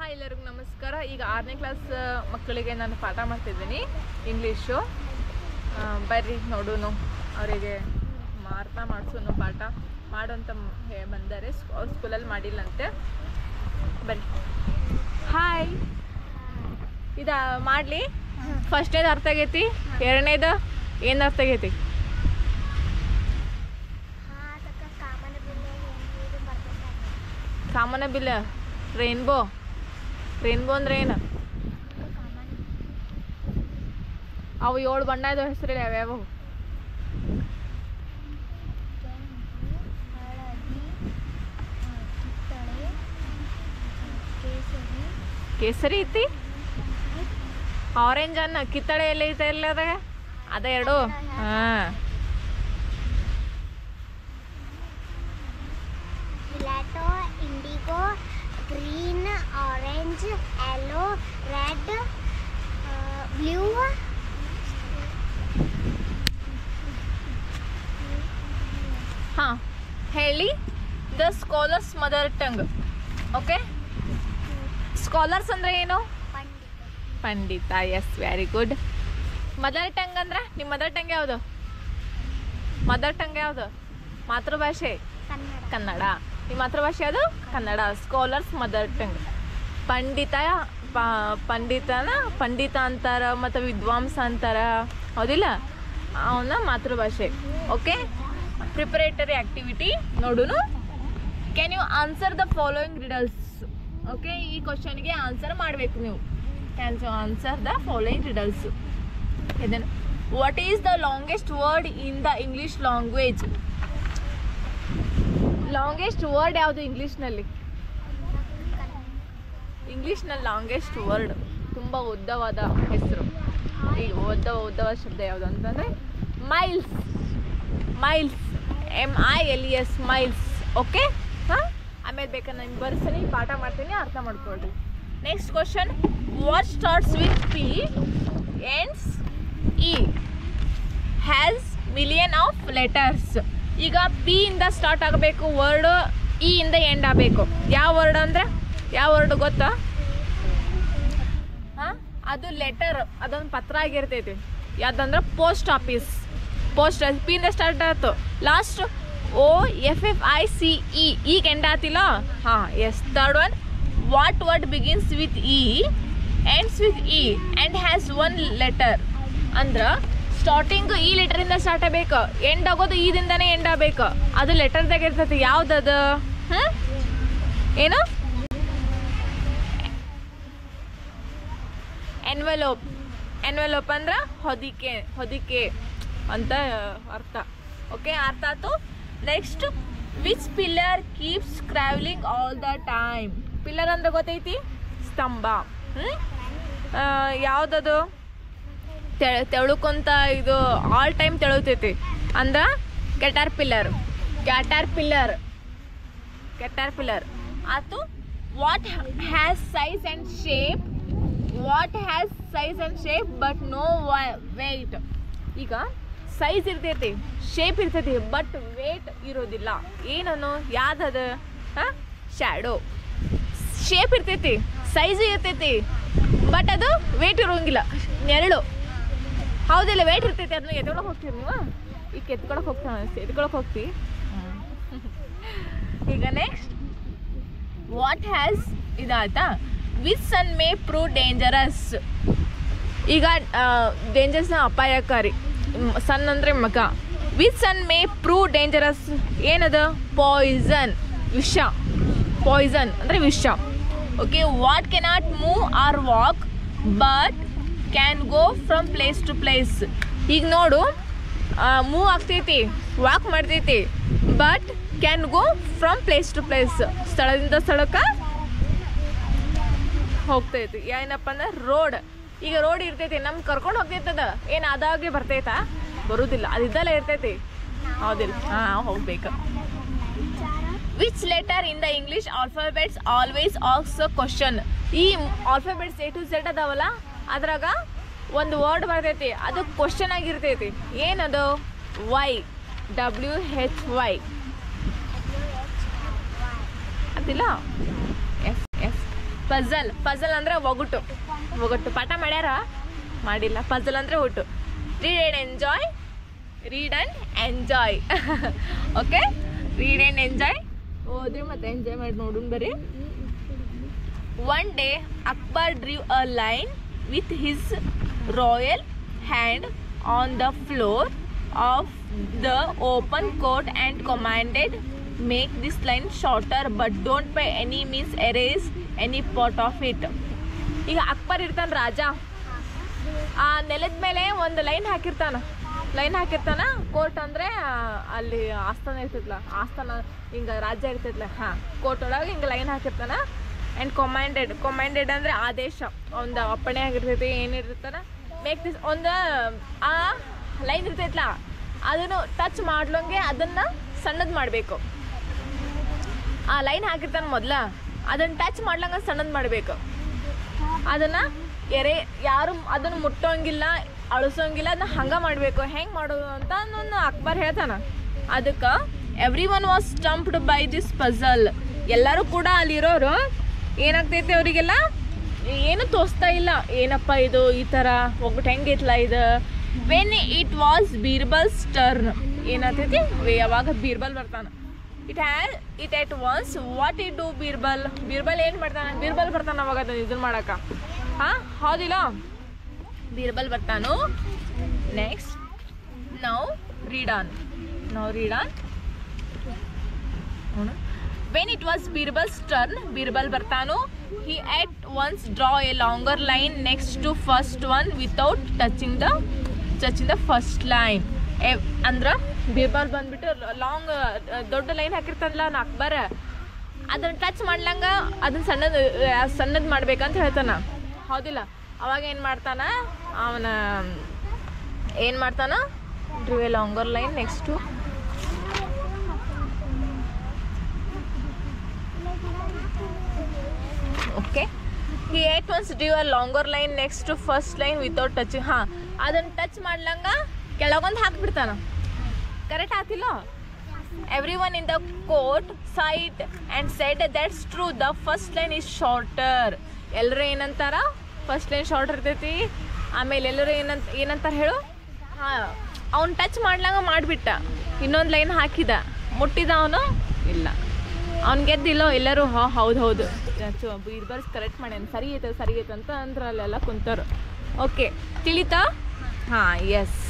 Hi ಎಲ್ಲರಿಗೂ ನಮಸ್ಕಾರ. ಈಗ 6ನೇ ಕ್ಲಾಸ್ ಮಕ್ಕಳಿಗೆ ನಾನು ಪಾಠ ಮಾಡ್ತಿದ್ದೀನಿ ಇಂಗ್ಲೀಷು. ಬರ್ರಿ ನೋಡೋನು ಅವರಿಗೆ ಅರ್ಥ ಮಾಡಿಸೋನು ಪಾಠ ಮಾಡೋಂತ ಬಂದರೆ ಅವ್ರು ಸ್ಕೂಲಲ್ಲಿ ಮಾಡಿಲ್ಲಂತೆ. ಬರ್ರಿ. ಹಾಯ್, ಇದು ಮಾಡಲಿ. ಫಸ್ಟ್ನೇದು ಅರ್ಥ ಆಗೈತಿ, ಎರಡನೇದು ಏನು ಅರ್ಥ ಆಗೈತಿ? ಕಾಮನ ಬಿಲ್ಲ. ರೇನ್ಬೋ ಅಂದ್ರೆ ಏನು? ಅವು 7 ಬಣ್ಣದ ಹೆಸರು ಯಾವ್ಯಾವು? ಕೇಸರಿ ಐತಿ, ಆರೆಂಜ್ ಅನ್ನ, ಕಿತ್ತಳೆ ಎಲ್ಲ ಐತೆ ಎಲ್ಲ ಅದಾಗ ಅದ ಎರಡು. ಹಾಂ, indigo, green, orange, yellow, red, blue. ಹಾಂ ಹೇಳಿ. The scholars mother tongue. Okay, scholars ಅಂದ್ರೆ ಏನು? ಪಂಡಿತ. Yes, very good. Mother tongue ಅಂದ್ರೆ ನಿಮ್ಮ ಮದರ್ ಟಂಗ್ ಯಾವುದು? ಮದರ್ ಟಂಗ್ ಯಾವುದು? ಮಾತೃಭಾಷೆ ಕನ್ನಡ. ನಿಮ್ಮ ಮಾತೃಭಾಷೆ ಯಾವುದು? ಕನ್ನಡ. Scholars mother tongue. ಪಂಡಿತ ಅಂತಾರ ಮತ್ತು ವಿದ್ವಾಂಸ ಅಂತಾರ, ಹೌದಿಲ್ಲ? ಅವನ ಮಾತೃಭಾಷೆ. ಓಕೆ, ಪ್ರಿಪರೇಟರಿ ಆಕ್ಟಿವಿಟಿ ನೋಡುನು. Can you answer the following riddles? Okay, ಈ ಕ್ವಶನ್ಗೆ ಆನ್ಸರ್ ಮಾಡಬೇಕು ನೀವು. Can you answer the following riddles? ಇದನ್ನು what is the longest word in the English language? Longest word ಯಾವುದು ಇಂಗ್ಲೀಷ್ನಲ್ಲಿ? ಇಂಗ್ಲೀಷ್ನಲ್ಲಿ ಲಾಂಗೆಸ್ಟ್ ವರ್ಡ್, ತುಂಬ ಉದ್ದವಾದ ಹೆಸರು, ಈ ಉದ್ದವಾದ ಶಬ್ದ ಯಾವುದು ಅಂತಂದರೆ ಮೈಲ್ಸ್. MILES, miles. ಓಕೆ, ಹಾಂ, ಆಮೇಲೆ ಬೇಕಾದ್ರೆ ನಾನು ಬರ್ಸೀನಿ, ಪಾಠ ಮಾಡ್ತೀನಿ, ಅರ್ಥ ಮಾಡ್ಕೊಳ್ರಿ. Next question, what starts with P ends E, has million of letters. ಈಗ P ಇಂದ ಸ್ಟಾರ್ಟ್ ಆಗಬೇಕು ವರ್ಡ್, E ಇಂದ ಎಂಡ್ ಆಗಬೇಕು. ಯಾವ ವರ್ಡ್ ಅಂದರೆ ಯಾವ ವರ್ಡ್ ಗೊತ್ತಾ? ಹಾಂ, ಅದು ಲೆಟರ್, ಅದೊಂದು ಪತ್ರ ಆಗಿರ್ತೈತಿ. ಯಾವುದಂದ್ರೆ ಪೋಸ್ಟ್ ಆಫೀಸ್. P ಇಂದ ಸ್ಟಾರ್ಟ್ ಆಯ್ತು, ಲಾಸ್ಟ್ OFFICE, ಈಗ ಎಂಡ್ ಆತಿಲ್ಲ. ಹಾಂ, yes. Third one, what word begins with E, ends with E and has 1 letter. ಅಂದ್ರೆ ಸ್ಟಾರ್ಟಿಂಗ್ ಈ ಲೆಟರಿಂದ ಸ್ಟಾರ್ಟ್ ಆಗಬೇಕು, ಎಂಡ್ ಆಗೋದು ಈದಿಂದನೇ ಎಂಡ್ ಆಗಬೇಕು. ಅದು ಲೆಟರ್ದಾಗ ಇರ್ತೈತಿ. ಯಾವುದದು? ಏನು? ಎನ್ವೆಲೋಪ್ ಅಂದ್ರೆ ಹೊದಿಕೆ ಅಂತ ಅರ್ಥ. ಓಕೆ, ಅರ್ಥ ಆಯ್ತು. Next, which pillar keeps travelling all the time? Pillar ಅಂದ್ರೆ ಗೊತ್ತೈತಿ? ಸ್ತಂಭ. ಯಾವುದದು? ತೆಳುಕೊಂತ ಇದು ಆಲ್ ಟೈಮ್ ತೆಳುತೈತಿ ಅಂದ್ರೆ ಕ್ಯಾಟರ್ ಪಿಲ್ಲರ್ ಆಯ್ತು. What has size and shape but no weight? ಈಗ ಸೈಜ್ ಇರ್ತೈತಿ, ಶೇಪ್ ಇರ್ತೈತಿ, ಬಟ್ ವೇಟ್ ಇರೋದಿಲ್ಲ. ಏನನ್ನು? ಯಾವ್ದದು? ಹಾಂ, ಶ್ಯಾಡೋ. ಶೇಪ್ ಇರ್ತೈತಿ, ಸೈಜು ಇರ್ತೈತಿ, ಬಟ್ ಅದು ವೇಟ್ ಇರೋಂಗಿಲ್ಲ. ನೆರಳು, ಹೌದಿಲ್ಲ? ವೇಟ್ ಇರ್ತೈತಿ, ಅದನ್ನ ಎತ್ಕೊಳಕ್ಕೆ ಹೋಗ್ತೀರಿ ನೀವು. ಈಗ ಎತ್ಕೊಳಕ್ಕೆ ಹೋಗ್ತೀವಿ. ಈಗ ನೆಕ್ಸ್ಟ್, ವಾಟ್ ಹ್ಯಾಸ್ ಇದಾಯ್ತಾ? Which sun may prove dangerous? ಈಗ ಡೇಂಜರ್ಸ್ನ ಅಪಾಯಕಾರಿ. ಸನ್ ಅಂದರೆ ಮಗ. Which sun may prove dangerous? ಏನದು? ಪಾಯ್ಸನ್, ವಿಷ. ಪಾಯ್ಸನ್ ಅಂದರೆ ವಿಷ. Okay, what cannot move or walk but can go from place to place? ಈಗ ನೋಡು, ಮೂವ್ ಆಗ್ತೈತಿ, ವಾಕ್ ಮಾಡ್ತೈತಿ, but can go from place to place, ಸ್ಥಳದಿಂದ ಸ್ಥಳಕ್ಕೆ ಹೋಗ್ತೈತಿ. ಏನಪ್ಪ ಅಂದ್ರೆ ರೋಡ್. ಈಗ ರೋಡ್ ಇರ್ತೈತಿ, ನಮ್ಗೆ ಕರ್ಕೊಂಡು ಹೋಗ್ತೈತದ, ಏನು ಅದಾಗೆ ಬರ್ತೈತಾ? ಬರುವುದಿಲ್ಲ, ಅದಿದ್ದಲ್ಲ ಇರ್ತೈತಿ, ಹೌದಿಲ್ಲ? ಹಾಂ, ಹೋಗ್ಬೇಕು. Which letter in the English alphabets always asks a question? ಈ ಆಲ್ಫಾಬೆಟ್ಸ್ A to Z ಅದಾವಲ್ಲ, ಅದ್ರಾಗ ಒಂದು ವರ್ಡ್ ಬರ್ತೈತಿ, ಅದು ಕ್ವಶನ್ ಆಗಿರ್ತೈತಿ. ಏನದು? ವೈ. WHY ಅದಿಲ್ಲ? ಎಸ್. ಪಜಲ್ ಪಜಲ್ ಅಂದರೆ ಒಗಟು ಒಗಟು ಪಾಠ ಮಾಡ್ಯಾರ ಮಾಡಿಲ್ಲ ಪಜಲ್ ಅಂದರೆ ಒಟ್ಟು read and enjoy read and enjoy okay read and enjoy ಓದ್ರಿ ಮತ್ತೆ ಎಂಜಾಯ್ ಮಾಡಿ ನೋಡೋಣ ಬರ್ರಿ one day Akbar ಡ್ರೀವ್ a line with his royal hand on the floor of the open court and commanded make this line shorter but don't by any means erase any part of it. ಈಗ ಅಕ್ಬರ್ ಇರ್ತಾನೆ ರಾಜ, ಆ ನೆಲದ ಮೇಲೆ ಒಂದು line ಹಾಕಿರ್ತಾನ court ಅಂದರೆ ಅಲ್ಲಿ ಆಸ್ಥಾನ ಇರ್ತೈತಲ್ಲ, ಆಸ್ಥಾನ ಹಿಂಗೆ ರಾಜ್ಯ ಇರ್ತೈತಲ್ಲ, ಹಾಂ ಕೋರ್ಟ್ ಒಳಗೆ ಹಿಂಗೆ ಲೈನ್ ಹಾಕಿರ್ತಾನ. ಆ್ಯಂಡ್ ಕಮಾಂಡೆಡ್ ಅಂದರೆ ಆದೇಶ, ಒಂದು ಅಪ್ಪಣೆ ಆಗಿರ್ತೈತಿ, ಏನಿರ್ತಾನ ಮೇಕ್ ದಿಸ್ ಒಂದು ಆ ಲೈನ್ ಇರ್ತೈತಲ್ಲ ಅದನ್ನು ಟಚ್ ಮಾಡ್ಲಂಗೆ ಅದನ್ನು ಸಣ್ಣದು ಮಾಡಬೇಕು. ಆ ಲೈನ್ ಹಾಕಿರ್ತಾನೆ ಮೊದಲ, ಅದನ್ನು ಟಚ್ ಮಾಡ್ಲಂಗೆ ಸಣ್ಣದು ಮಾಡಬೇಕು. ಅದನ್ನು ಯಾರು ಅದನ್ನು ಮುಟ್ಟೋಂಗಿಲ್ಲ, ಅಳಿಸೋಂಗಿಲ್ಲ, ಅದನ್ನ ಹಂಗೆ ಮಾಡಬೇಕು. ಹೆಂಗೆ ಮಾಡೋದು ಅಂತ ಒಂದು ಅಕ್ಬರ್ ಹೇಳ್ತಾನೆ. ಅದಕ್ಕೆ every one was stumped by this puzzle. ಎಲ್ಲರೂ ಕೂಡ ಅಲ್ಲಿರೋರು ಏನಾಗ್ತೈತೆ ಅವರಿಗೆಲ್ಲ ಏನು ತೋರಿಸ್ತಾ ಇಲ್ಲ, ಏನಪ್ಪ ಇದು ಈ ಥರ ಒಗ್ಗಟ್ಟು ಹೆಂಗೈತಲ್ಲ ಇದು. When it was Birbal's turn, ಏನಾಗ್ತೈತಿ ಯಾವಾಗ ಬೀರ್ಬಲ್ ಬರ್ತಾನೆ. It at once what it do Birbal ಏನು ಮಾಡ್ತಾನೆ, ಬೀರ್ಬಲ್ ಬರ್ತಾನೆ ಅವಾಗ ಅದನ್ನು ಇದನ್ನು ಮಾಡೋಕೆ. ಹಾಂ ಹೌದಿಲ್ಲ, ಬೀರ್ಬಲ್ ಬರ್ತಾನು. Next now read on when it was Birbal's turn, Birbal ಬರ್ತಾನು. he at once draw a longer line next to first one without touching the first line. ಅಂದ್ರೆ ಬೀರ್ಬಲ್ ಬಂದ್ಬಿಟ್ಟು ಲಾಂಗ್ ದೊಡ್ಡ ಲೈನ್ ಹಾಕಿರ್ತದಲ್ಲ ಅಕ್ಬರ್, ಅದನ್ನು ಟಚ್ ಮಾಡ್ಲಂಗ ಅದನ್ನ ಸಣ್ಣದು ಮಾಡ್ಬೇಕಂತ ಹೇಳ್ತಾನ, ಹೌದಿಲ್ಲ. ಅವಾಗ ಏನು ಮಾಡ್ತಾನ drew a longer line next to okay. he at once drew a longer line next to first line without touching. ಹಾಂ ಅದನ್ನು ಟಚ್ ಮಾಡ್ಲಂಗ ಕೆಳಗೊಂದು ಹಾಕ್ಬಿಡ್ತಾನ. ಕರೆಕ್ಟ್ ಆಗ್ತಿಲ್ಲ. Every one in the court side and said that's true, the first line is shorter. ಎಲ್ಲರೂ ಏನಂತಾರ, first line short ಇರ್ತೈತಿ. ಆಮೇಲೆ ಎಲ್ಲರೂ ಏನಂತಾರೆ ಹೇಳು, ಹಾಂ ಅವ್ನು ಟಚ್ ಮಾಡ್ಲಂಗ ಮಾಡಿಬಿಟ್ಟ, ಇನ್ನೊಂದು ಲೈನ್ ಹಾಕಿದ, ಮುಟ್ಟಿದ ಅವನು ಇಲ್ಲ, ಅವ್ನು ಗೆದ್ದಿಲ್ಲೋ ಎಲ್ಲರೂ ಹೌದು ಬೀರ್ಬಲ್ ಕರೆಕ್ಟ್ ಮಾಡ್ಯಾನ, ಸರಿ ಐತೆ ಅಂತ ಅಂದ್ರಲ್ಲೆಲ್ಲ ಕುಂತರು. ಓಕೆ ತಿಳಿತಾ? ಹಾಂ ಎಸ್.